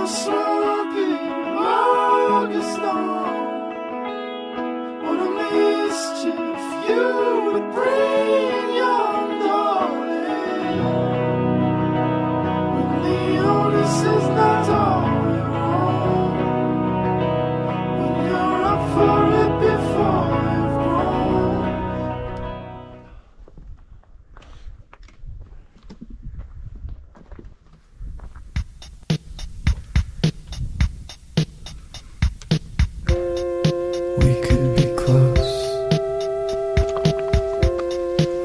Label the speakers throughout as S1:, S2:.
S1: swampy August dawn. What a mischief you would bring young darling when the onus is not all your own. When you're up for it before you've grown. We could be close.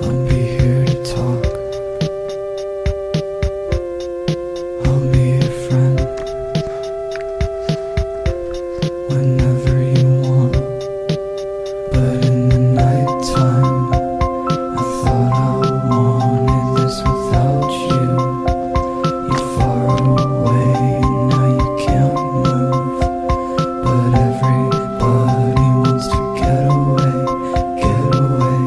S1: I'll be here to talk. I'll be your friend whenever you want. But in the nighttime, I thought I wanted this without you. You're far away and now you can't move. But everybody wants to get away, get away.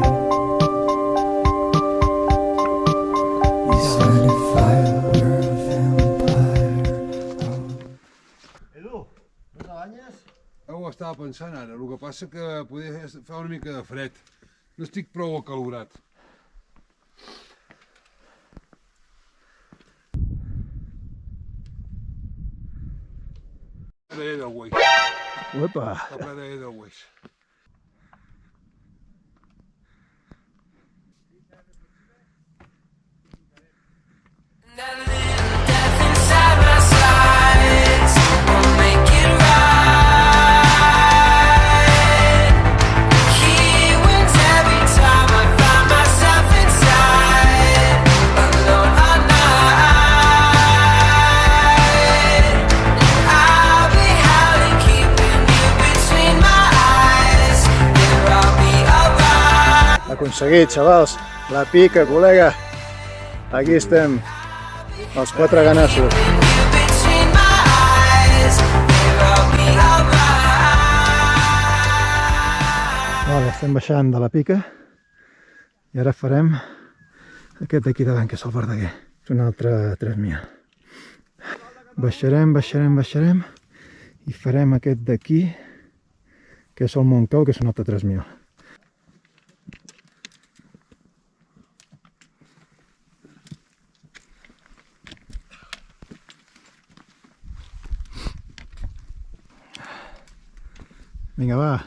S1: You said if I were a vampire, I would.
S2: Edu, no te banyes?
S3: Ho estava pensant ara, el que passa que poder fer una mica de fred. No estic prou acalorat. La playa d'Edelweiss.
S2: Uepa!
S3: La playa d'Edelweiss.
S4: Death inside my sides won't make it right. He wins every time I find myself inside, alone all night. I'll be howling, keeping you between my eyes. There I'll be alright.
S2: Aconseguit, xavals. La pica, col·lega. Aquí estem. Els quatre ganassos.
S4: Between my eyes, there I'll be alright.
S2: Vale, estem baixant de la pica i ara farem aquest d'aquí davant, que és el Verdaguer. És un altre 3.000. Baixarem, baixarem, baixarem i farem aquest d'aquí, que és el Montcau, que és un altre 3.000. Vinga, va.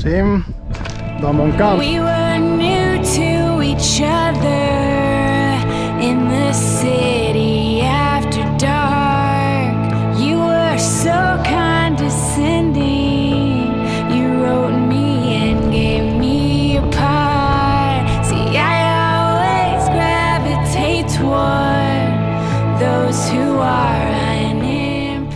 S2: Cim del Montcamp.
S5: We were new to each other in the city after dark. You were so condescending. You wrote me and gave me a part. See, I always gravitate toward those who are unimpressed.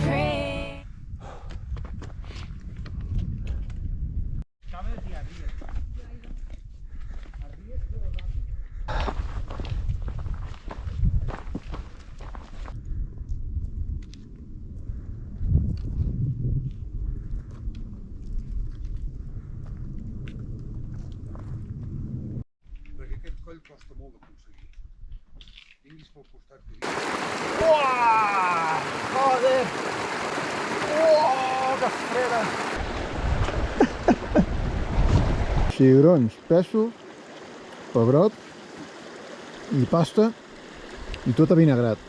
S3: Perquè aquest coll costa molt d'aconseguir. Vinguis pel costat que
S2: Uah! Joder! Uah, que freda! Cigrons, pèsol, pebrot i pasta i tot avinagrat.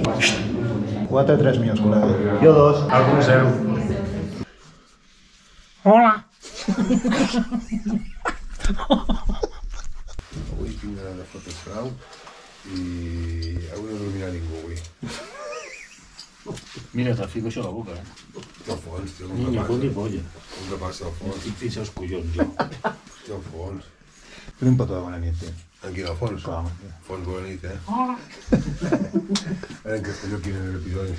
S2: 4-3 míos, col·lega.
S6: Jo 2. Algun 0. Hola.
S3: Avui tinc ganes de fotre frau i avui no dormirà ningú avui.
S6: Mira, te'l fico això a la boca, eh?
S3: Al fons, tio, com
S6: Ni
S3: que
S6: punt ni
S3: passa.
S6: polla.
S3: Com que passa al fons,
S6: Estic fins als collons, jo.
S3: tio, al fons.
S2: Fes un petó de bona nit, tio.
S3: Aquí al fons.
S2: Clar, home, tio.
S3: Fons, bona nit, eh? Ara en Castelló, quin era l'episodi?